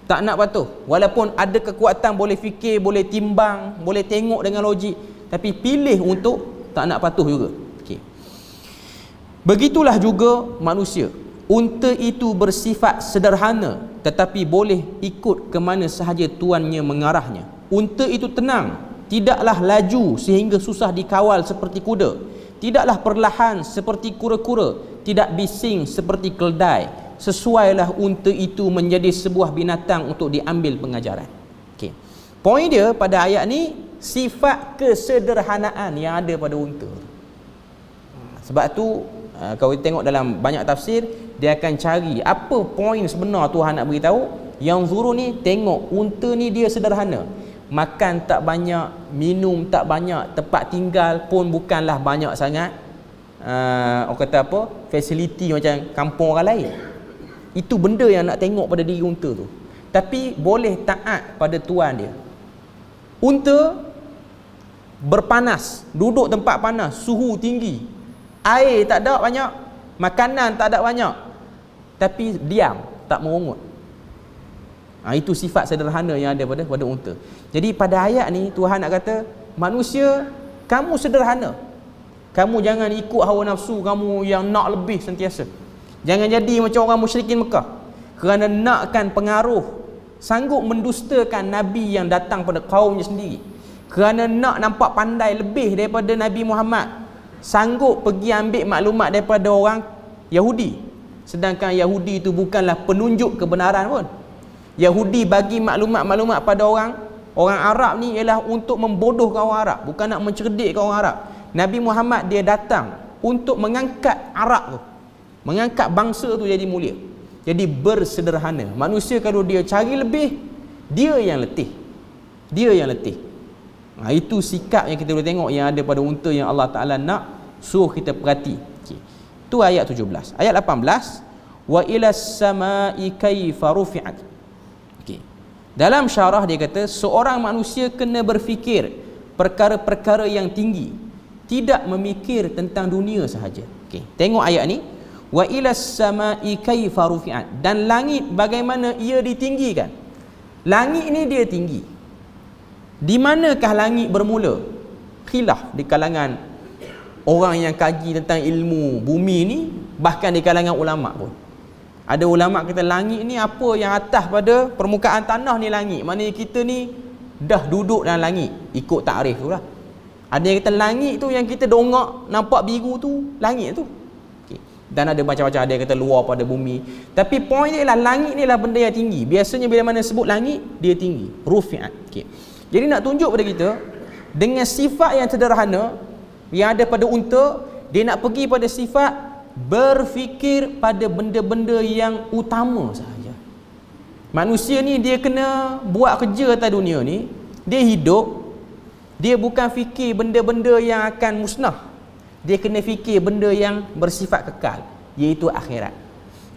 Tak nak patuh. Walaupun ada kekuatan, boleh fikir, boleh timbang, boleh tengok dengan logik, tapi pilih untuk tak nak patuh juga. Okay. Begitulah juga manusia. Unta itu bersifat sederhana, tetapi boleh ikut ke mana sahaja tuannya mengarahnya. Unta itu tenang, tidaklah laju sehingga susah dikawal seperti kuda, tidaklah perlahan seperti kura-kura, tidak bising seperti keldai. Sesuailah unta itu menjadi sebuah binatang untuk diambil pengajaran. Okay. Poin dia pada ayat ni, sifat kesederhanaan yang ada pada unta. Sebab tu kalau kita tengok dalam banyak tafsir, dia akan cari apa poin sebenar Tuhan nak beritahu. Yang zuru ni, tengok unta ni dia sederhana, makan tak banyak, minum tak banyak, tempat tinggal pun bukanlah banyak sangat. Orang kata apa, fasiliti macam kampung orang lain. Itu benda yang nak tengok pada diri unta tu. Tapi boleh taat pada tuan dia. Unta berpanas, duduk tempat panas, suhu tinggi, air tak ada banyak, makanan tak ada banyak, tapi diam, tak merungut. Itu sifat sederhana yang ada pada unta. Jadi pada ayat ni Tuhan nak kata, manusia, kamu sederhana. Kamu jangan ikut hawa nafsu kamu yang nak lebih sentiasa. Jangan jadi macam orang musyrikin Mekah, kerana nakkan pengaruh, sanggup mendustakan Nabi yang datang pada kaumnya sendiri, kerana nak nampak pandai lebih daripada Nabi Muhammad, sanggup pergi ambil maklumat daripada orang Yahudi, sedangkan Yahudi itu bukanlah penunjuk kebenaran pun. Yahudi bagi maklumat-maklumat pada orang Arab ni ialah untuk membodohkan orang Arab, bukan nak mencerdikkan orang Arab. Nabi Muhammad dia datang untuk mengangkat Arab tu, mengangkat bangsa tu jadi mulia. Jadi bersederhana. Manusia kalau dia cari lebih, Dia yang letih. Itu sikap yang kita boleh tengok yang ada pada unta yang Allah Ta'ala nak suruh kita perhati. Itu ayat 17. Ayat 18, wa ilas samai kaifa rufi'at. Dalam syarah dia kata seorang manusia kena berfikir perkara-perkara yang tinggi, tidak memikir tentang dunia sahaja. Tengok ayat ni, wa ilas samai kaifa rufi'at, dan langit bagaimana ia ditinggikan. Langit ni dia tinggi. Di manakah langit bermula? Khilaf di kalangan orang yang kaji tentang ilmu bumi ni, bahkan di kalangan ulama pun. Ada ulama kata langit ni apa yang atas pada permukaan tanah ni langit. Maknanya kita ni dah duduk dalam langit, ikut takrif tu lah. Ada yang kata langit tu yang kita dongak nampak biru tu langit tu. Dan ada macam-macam, ada yang kata luar pada bumi. Tapi poin dia lah, langit ni lah benda yang tinggi. Biasanya bila mana sebut langit, dia tinggi, rufi'at. Jadi nak tunjuk pada kita dengan sifat yang sederhana yang ada pada unta, dia nak pergi pada sifat berfikir pada benda-benda yang utama sahaja. Manusia ni dia kena buat kerja atas dunia ni, dia hidup, dia bukan fikir benda-benda yang akan musnah. Dia kena fikir benda yang bersifat kekal, iaitu akhirat.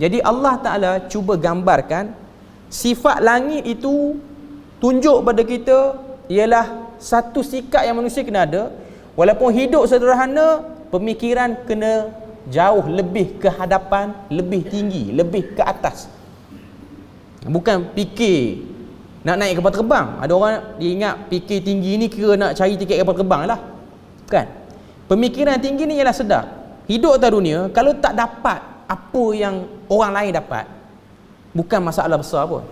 Jadi Allah Ta'ala cuba gambarkan sifat langit itu, tunjuk pada kita ialah satu sikap yang manusia kena ada. Walaupun hidup sederhana, pemikiran kena jauh lebih ke hadapan, lebih tinggi, lebih ke atas. Bukan fikir nak naik kapal terbang. Ada orang dia ingat fikir tinggi ni kira nak cari tiket kapal terbang lah. Bukan. Pemikiran tinggi ni ialah sedar. Hidup atas dunia, kalau tak dapat apa yang orang lain dapat, bukan masalah besar pun.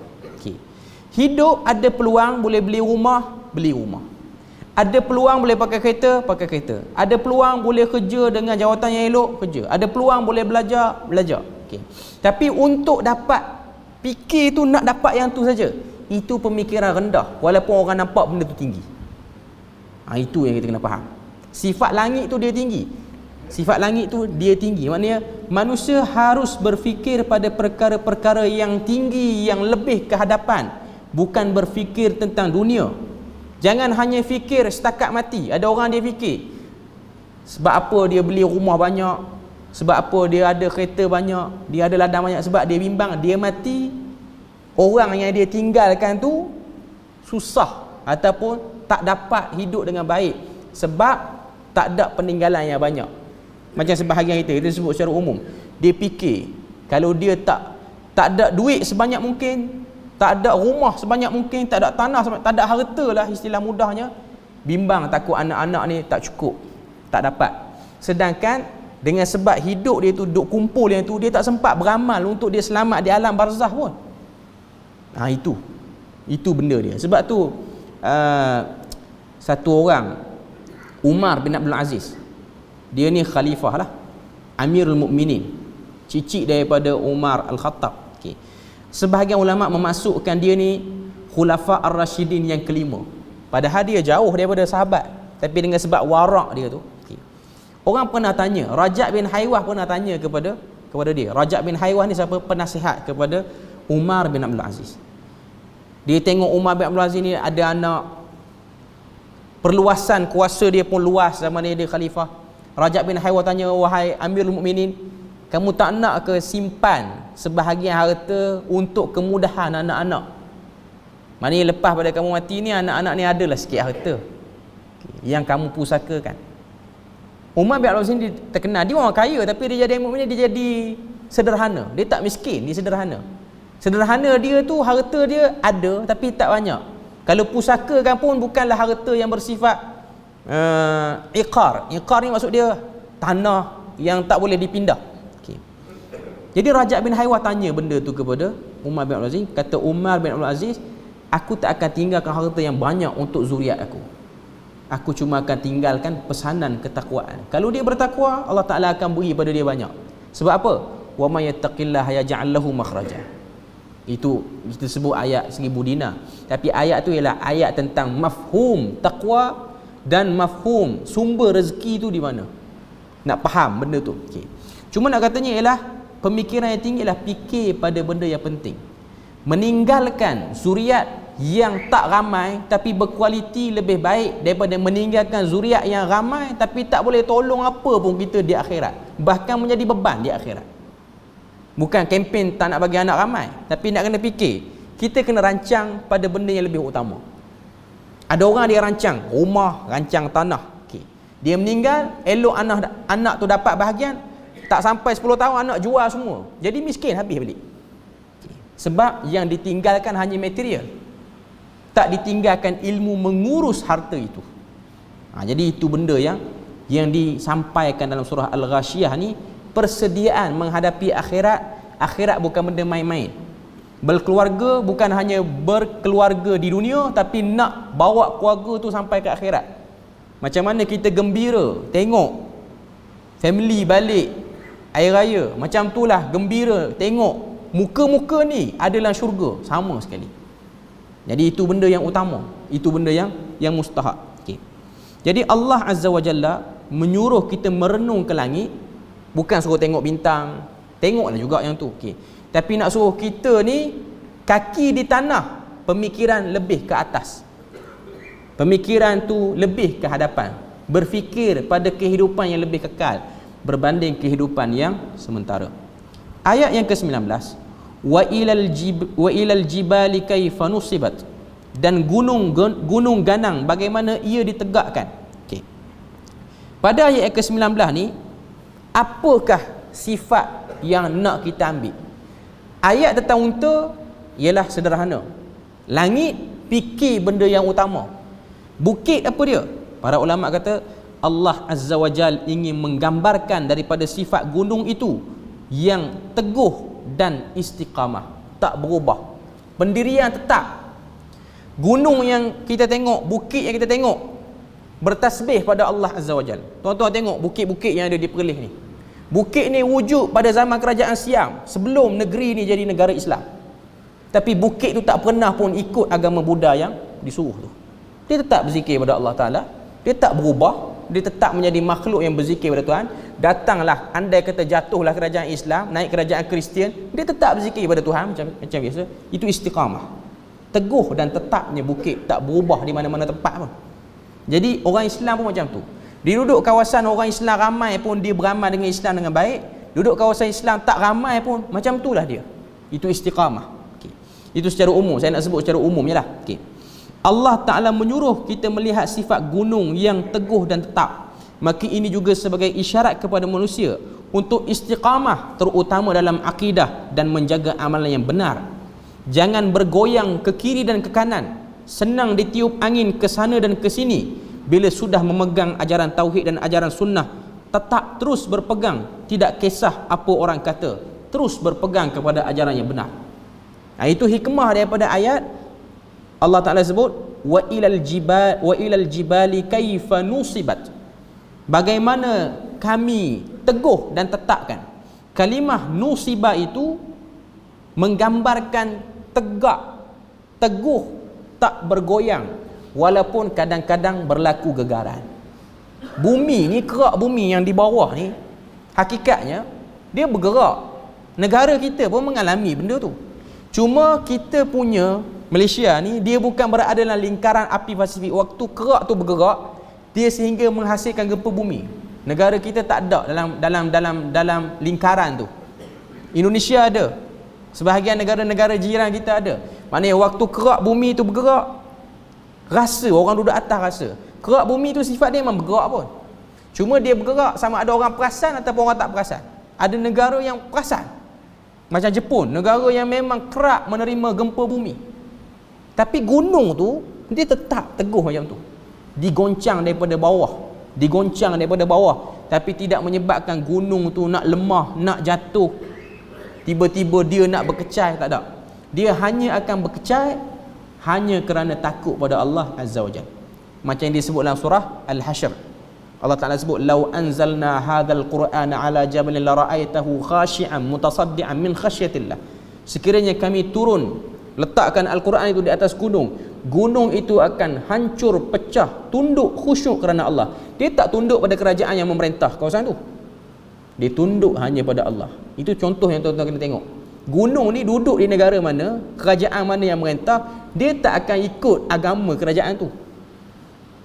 Hidup ada peluang boleh beli rumah, beli rumah. Ada peluang boleh pakai kereta, pakai kereta. Ada peluang boleh kerja dengan jawatan yang elok, kerja. Ada peluang boleh belajar, belajar. Tapi untuk dapat fikir tu, nak dapat yang tu saja, itu pemikiran rendah, walaupun orang nampak benda tu tinggi. Itu yang kita kena faham. Sifat langit tu dia tinggi. Sifat langit tu dia tinggi. Maknanya manusia harus berfikir pada perkara-perkara yang tinggi, yang lebih ke hadapan, bukan berfikir tentang dunia. Jangan hanya fikir setakat mati. Ada orang dia fikir sebab apa dia beli rumah banyak, sebab apa dia ada kereta banyak, dia ada ladang banyak, sebab dia bimbang dia mati, orang yang dia tinggalkan tu susah ataupun tak dapat hidup dengan baik sebab tak ada peninggalan yang banyak. Macam sebahagian kita sebut secara umum, dia fikir kalau dia tak ada duit sebanyak mungkin, tak ada rumah sebanyak mungkin, tak ada tanah sebanyak, tak ada harta lah istilah mudahnya, bimbang takut anak-anak ni tak cukup, tak dapat. Sedangkan dengan sebab hidup dia tu duk kumpul yang tu, dia tak sempat beramal untuk dia selamat di alam barzah pun. Itu benda dia. Sebab tu satu orang, Umar bin Abdul Aziz, dia ni khalifah lah, Amirul Mukminin, cicit daripada Umar Al-Khattab. Sebahagian ulama memasukkan dia ni Khulafa Ar-Rashidin yang kelima, padahal dia jauh daripada sahabat, tapi dengan sebab warak dia tu. Orang pernah tanya, Rajab bin Haywah pernah tanya kepada dia. Rajab bin Haywah ni siapa? Penasihat kepada Umar bin Abdul Aziz. Dia tengok Umar bin Abdul Aziz ni ada anak, perluasan kuasa dia pun luas zaman dia khalifah. Rajab bin Haywah tanya, wahai Amirul Mukminin, kamu tak nak ke simpan sebahagian harta untuk kemudahan anak-anak? Maknanya lepas pada kamu mati ni, anak-anak ni adalah sikit harta yang kamu pusakakan. Umar bin Abdul Aziz ni terkenal, dia orang kaya, tapi dia jadi mukmin, dia jadi sederhana. Dia tak miskin, dia sederhana. Sederhana dia tu, harta dia ada tapi tak banyak. Kalau pusakakan pun bukanlah harta yang bersifat iqar. Iqar ni maksud dia tanah yang tak boleh dipindah. Jadi Rajab bin Haywah tanya benda tu kepada Umar bin Abdul Aziz. Kata Umar bin Abdul Aziz, aku tak akan tinggalkan harta yang banyak untuk zuriat aku. Aku cuma akan tinggalkan pesanan ketakwaan. Kalau dia bertakwa, Allah Ta'ala akan beri pada dia banyak. Sebab apa? Wa may yattaqillaha yaj'al lahu makhraja. Itu kita sebut ayat 1000 dinar. Tapi ayat tu ialah ayat tentang mafhum takwa dan mafhum sumber rezeki tu di mana. Nak faham benda tu. Cuma nak katanya ialah pemikiran yang tinggi ialah fikir pada benda yang penting. Meninggalkan zuriat yang tak ramai tapi berkualiti lebih baik daripada meninggalkan zuriat yang ramai tapi tak boleh tolong apa pun kita di akhirat, bahkan menjadi beban di akhirat. Bukan kempen tak nak bagi anak ramai, tapi nak kena fikir kita kena rancang pada benda yang lebih utama. Ada orang dia rancang rumah, rancang tanah, okay. Dia meninggal, elok anak tu dapat bahagian, tak sampai 10 tahun anak jual semua, jadi miskin habis balik, okay. Sebab yang ditinggalkan hanya material, tak ditinggalkan ilmu mengurus harta itu. Jadi itu benda yang disampaikan dalam surah Al-Ghasyiyah ni. Persediaan menghadapi akhirat. Akhirat bukan benda main-main. Berkeluarga bukan hanya berkeluarga di dunia, tapi nak bawa keluarga tu sampai ke akhirat. Macam mana kita gembira tengok family balik air raya, macam itulah gembira tengok muka-muka ni ada dalam syurga, sama sekali. Jadi itu benda yang utama, itu benda yang mustahak, okay. Jadi Allah Azza wa Jalla menyuruh kita merenung ke langit, bukan suruh tengok bintang, tengoklah juga yang tu, okay. Tapi nak suruh kita ni kaki di tanah, pemikiran lebih ke atas, pemikiran tu lebih ke hadapan, berfikir pada kehidupan yang lebih kekal berbanding kehidupan yang sementara. Ayat yang ke-19, wa ilal jibali kaifa nusibat, dan gunung ganang bagaimana ia ditegakkan, okay. Pada ayat yang ke-19 ni, apakah sifat yang nak kita ambil? Ayat tentang unta ialah sederhana. Langit, fikir benda yang utama. Bukit apa dia? Para ulama kata Allah Azza wa Jal ingin menggambarkan daripada sifat gunung itu yang teguh dan istiqamah, tak berubah, pendirian tetap. Gunung yang kita tengok, bukit yang kita tengok, bertasbih pada Allah Azza wa Jal. Tuan-tuan tengok bukit-bukit yang ada di Perlis ni. Bukit ni wujud pada zaman kerajaan Siam, sebelum negeri ni jadi negara Islam. Tapi bukit tu tak pernah pun ikut agama Buddha yang disuruh tu. Dia tetap berzikir pada Allah Ta'ala, dia tak berubah, dia tetap menjadi makhluk yang berzikir pada Tuhan. Datanglah, andai kata jatuhlah kerajaan Islam, naik kerajaan Kristian, dia tetap berzikir pada Tuhan macam biasa. Itu istiqamah, teguh dan tetapnya bukit, tak berubah di mana-mana tempat pun. Jadi orang Islam pun macam tu. Dia duduk kawasan orang Islam ramai pun dia beramal dengan Islam dengan baik. Duduk kawasan Islam tak ramai pun macam itulah dia. Itu istiqamah, okay. Itu secara umum, saya nak sebut secara umum je lah, okay. Allah Ta'ala menyuruh kita melihat sifat gunung yang teguh dan tetap. Maka ini juga sebagai isyarat kepada manusia untuk istiqamah, terutama dalam akidah dan menjaga amalan yang benar. Jangan bergoyang ke kiri dan ke kanan, senang ditiup angin ke sana dan ke sini. Bila sudah memegang ajaran tauhid dan ajaran sunnah, tetap terus berpegang, tidak kisah apa orang kata, terus berpegang kepada ajaran yang benar. Itu hikmah daripada ayat. Allah Ta'ala sebut wa ilal jibali kaifa nusibat, bagaimana kami teguh dan tetapkan. Kalimah nusibah itu menggambarkan tegak, teguh, tak bergoyang, walaupun kadang-kadang berlaku gegaran. Bumi ni, kerak bumi yang di bawah ni, hakikatnya dia bergerak. Negara kita pun mengalami benda tu. Cuma kita punya Malaysia ni, dia bukan berada dalam lingkaran api Pasifik. Waktu kerak tu bergerak, dia sehingga menghasilkan gempa bumi. Negara kita tak ada dalam lingkaran tu. Indonesia ada, sebahagian negara-negara jiran kita ada. Maknanya waktu kerak bumi tu bergerak, rasa, orang duduk atas rasa. Kerak bumi tu sifat dia memang bergerak pun. Cuma dia bergerak sama ada orang perasan ataupun orang tak perasan. Ada negara yang perasan, macam Jepun, negara yang memang kerap menerima gempa bumi. Tapi gunung tu dia tetap teguh macam tu, digoncang daripada bawah, tapi tidak menyebabkan gunung tu nak lemah, nak jatuh, tiba-tiba dia nak berkecai, tak ada. Dia hanya akan berkecai hanya kerana takut pada Allah Azza wa Jalla. Macam yang disebut dalam surah Al-Hashr, Allah Ta'ala sebut lau anzalna hadzal qur'ana ala jabalin la ra'aitahu khashi'an mutasaddian min khasyatillah. Sekiranya kami turun, letakkan Al-Quran itu di atas gunung, gunung itu akan hancur, pecah, tunduk khusyuk kerana Allah. Dia tak tunduk pada kerajaan yang memerintah kawasan tu, dia tunduk hanya pada Allah. Itu contoh yang tuan-tuan kena tengok. gunung ni duduk di negara mana, kerajaan mana yang merentah, dia tak akan ikut agama kerajaan tu.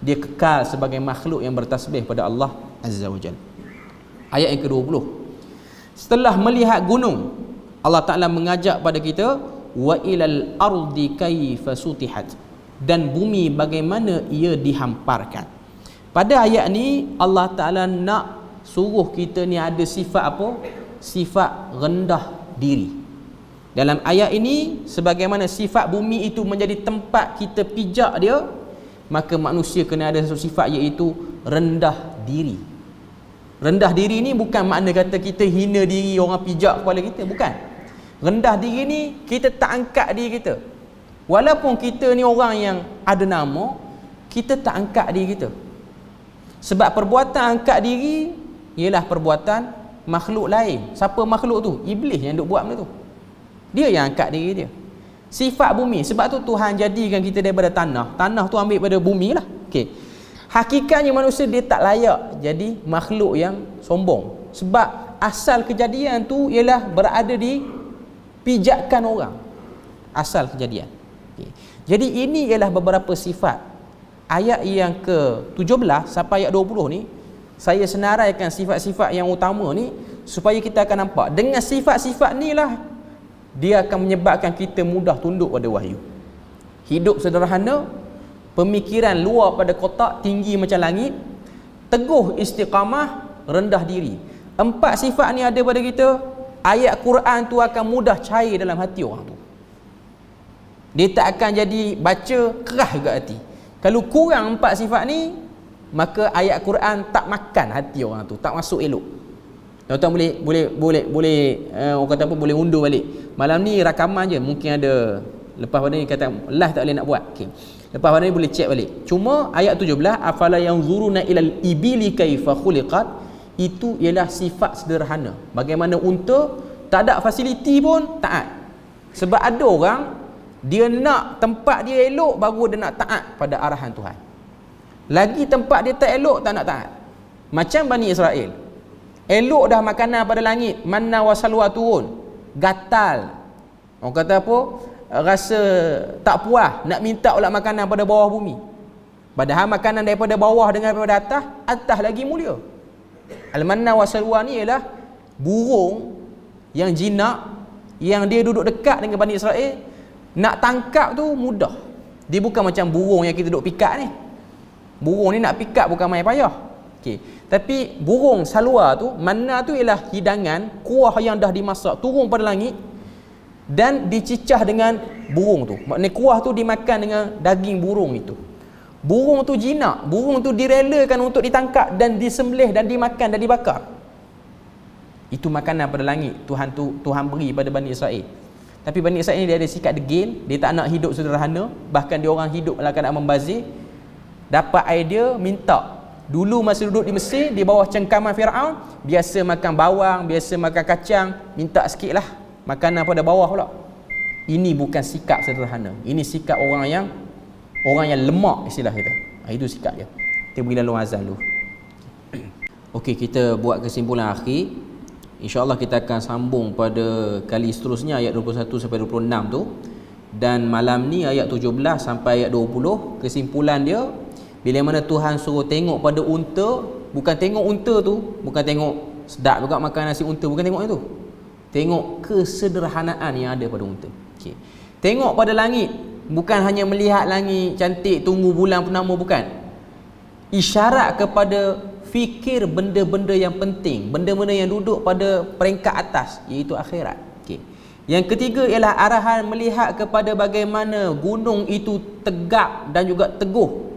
Dia kekal sebagai makhluk yang bertasbih pada Allah Azza wa Jalla. Ayat yang ke-20. Setelah melihat gunung, Allah Ta'ala mengajak pada kita, wa ilal ardi kaifa sutihat, dan bumi bagaimana ia dihamparkan. Pada ayat ni Allah Ta'ala nak suruh kita ni ada sifat apa? Sifat rendah diri. Dalam ayat ini, sebagaimana sifat bumi itu menjadi tempat kita pijak dia, maka manusia kena ada satu sifat, iaitu rendah diri. Rendah diri ni bukan makna kata kita hina diri, orang pijak kepala kita, bukan. Rendah diri ni kita tak angkat diri kita. Walaupun kita ni orang yang ada nama, kita tak angkat diri kita. Sebab perbuatan angkat diri ialah perbuatan makhluk lain. Siapa makhluk tu? Iblis yang duk buat benda tu. Dia yang angkat diri dia. Sifat bumi. Sebab tu Tuhan jadikan kita daripada tanah. Tanah tu ambil pada bumi lah. Okay. Hakikatnya manusia dia tak layak jadi makhluk yang sombong. Sebab asal kejadian tu ialah berada di pijakan orang. Asal kejadian. Okay. Jadi ini ialah beberapa sifat. Ayat yang ke-17 sampai ayat 20 ni, saya senaraikan sifat-sifat yang utama ni supaya kita akan nampak. Dengan sifat-sifat ni lah dia akan menyebabkan kita mudah tunduk pada wahyu. Hidup sederhana, pemikiran luar pada kotak, tinggi macam langit, teguh istiqamah, rendah diri. 4 sifat ni ada pada kita, ayat Quran tu akan mudah cair dalam hati orang tu. Dia tak akan jadi baca kerah juga hati. Kalau kurang 4 sifat ni, maka ayat Quran tak makan hati orang tu, tak masuk elok. Tuan-tuan boleh orang kata apa, boleh undur balik. Malam ni rakaman je, mungkin ada lepas pada ni kata live tak boleh nak buat. Okey. Lepas pada ni boleh check balik. Cuma ayat 17, afala yanzuruna ilal ibili kaifa khuliqat, itu ialah sifat sederhana. Bagaimana unta tak ada fasiliti pun taat. Sebab ada orang dia nak tempat dia elok baru dia nak taat pada arahan Tuhan. Lagi tempat dia tak elok tak nak taat. Macam Bani Israel. Elok dah makanan pada langit, manna wa salwa turun, gatal. Orang kata apa? Rasa tak puas, nak minta pula makanan pada bawah bumi. Padahal makanan daripada bawah dengan daripada atas, atas lagi mulia. Al-manna wa salwa ni ialah burung yang jinak, yang dia duduk dekat dengan Bani Israel. Nak tangkap tu mudah. Dia bukan macam burung yang kita duduk pikat ni. Burung ni nak pikat bukan main payah. Okey. Tapi burung salwa tu, manna tu ialah hidangan kuah yang dah dimasak turun pada langit dan dicicah dengan burung tu. Maknanya kuah tu dimakan dengan daging burung itu. Burung tu jinak, burung tu direlakan untuk ditangkap dan disembelih dan dimakan dan dibakar. Itu makanan pada langit Tuhan beri pada Bani Israel. Tapi Bani Israel ni dia ada sikap degil, dia tak nak hidup sederhana, bahkan dia orang hidup dalam keadaan membazir. Dapat idea minta. Dulu masa duduk di Mesir, di bawah cengkaman Firaun, biasa makan bawang, biasa makan kacang, minta sikitlah makanan pada bawah pula. Ini bukan sikap sederhana. Ini sikap orang yang lemak, istilah kita. Itu sikap dia. Kita beri lalu azal dulu. Okey, kita buat kesimpulan akhir. InsyaAllah kita akan sambung pada kali seterusnya ayat 21 sampai 26 tu. Dan malam ni ayat 17 sampai ayat 20, kesimpulan dia, bila mana Tuhan suruh tengok pada unta, bukan tengok unta tu, bukan tengok sedap juga makan nasi unta, bukan tengok itu. Tengok kesederhanaan yang ada pada unta. Okay. Tengok pada langit, bukan hanya melihat langit cantik, tunggu bulan purnama, bukan. Isyarat kepada fikir benda-benda yang penting, benda-benda yang duduk pada peringkat atas, iaitu akhirat. Okay. Yang ketiga ialah arahan melihat kepada bagaimana gunung itu tegak dan juga teguh.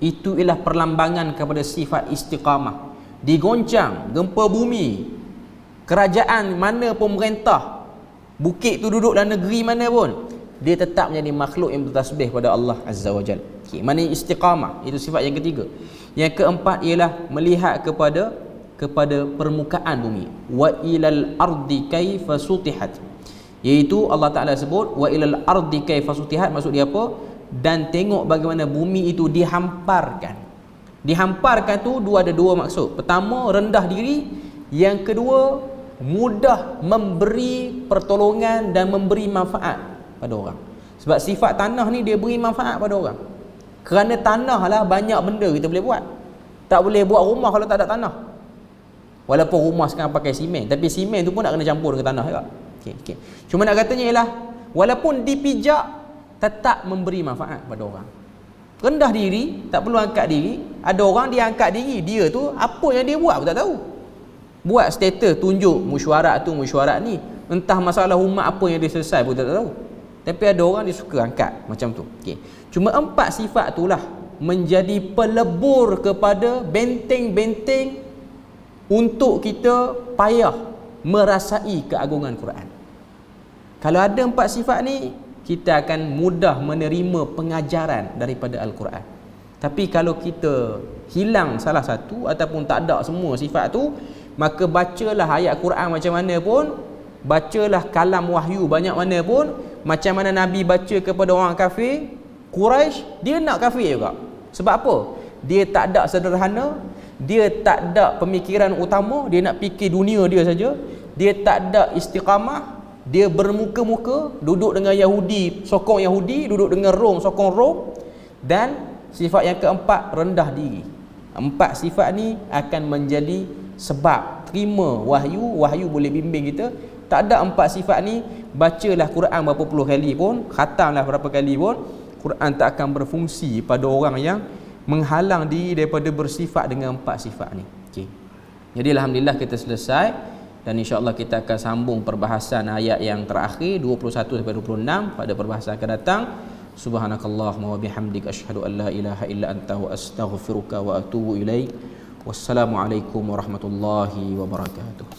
Itu ialah perlambangan kepada sifat istiqamah. Digoncang, gempa bumi, kerajaan mana pemerintah, bukit tu duduk dalam negeri mana pun, dia tetap menjadi makhluk yang bertasbih pada Allah Azza wa Jalla. Okay, mana istiqamah, itu sifat yang ketiga. Yang keempat ialah melihat kepada permukaan bumi. Wa ilal ardi kaifa sutihat. Iaitu Allah Taala sebut wa ilal ardi kaifa sutihat, maksud dia apa? Dan tengok bagaimana bumi itu dihamparkan. Dihamparkan tu ada dua maksud. Pertama, rendah diri. Yang kedua, mudah memberi pertolongan dan memberi manfaat pada orang. Sebab sifat tanah ni dia beri manfaat pada orang. Kerana tanah lah banyak benda kita boleh buat. Tak boleh buat rumah kalau tak ada tanah. Walaupun rumah sekarang pakai simen, tapi simen tu pun nak kena campur dengan tanah juga. Okay. Cuma nak katanya ialah walaupun dipijak tetap memberi manfaat pada orang. Rendah diri, tak perlu angkat diri. Ada orang dia angkat diri, dia tu apa yang dia buat pun tak tahu. Buat status tunjuk mesyuarat tu mesyuarat ni, entah masalah umat apa yang dia selesai pun tak tahu. Tapi ada orang dia suka angkat macam tu. Okay. Cuma 4 sifat itulah menjadi pelebur kepada benteng-benteng untuk kita payah merasai keagungan Quran. Kalau ada 4 sifat ni, kita akan mudah menerima pengajaran daripada Al-Quran. Tapi kalau kita hilang salah satu ataupun tak ada semua sifat tu, maka bacalah ayat Quran macam mana pun, bacalah kalam wahyu banyak mana pun, macam mana Nabi baca kepada orang kafir Quraisy, dia nak kafir juga. Sebab apa? Dia tak ada sederhana, dia tak ada pemikiran utama, dia nak fikir dunia dia saja, dia tak ada istiqamah, dia bermuka-muka, duduk dengan Yahudi sokong Yahudi, duduk dengan Rom sokong Rom. Dan sifat yang keempat, rendah diri. 4 sifat ni akan menjadi sebab terima wahyu, wahyu boleh bimbing kita. Tak ada 4 sifat ni, bacalah Quran berapa puluh kali pun, khatamlah berapa kali pun, Quran tak akan berfungsi pada orang yang menghalang diri daripada bersifat dengan 4 sifat ni. Okay. Jadi alhamdulillah kita selesai, dan insya-Allah kita akan sambung perbahasan ayat yang terakhir 21 sampai 26 pada perbahasan akan datang. Subhanakallahumma wa bihamdika asyhadu an la ilaha illa anta wa astaghfiruka wa atubu ilaik. Wassalamualaikum warahmatullahi wabarakatuh.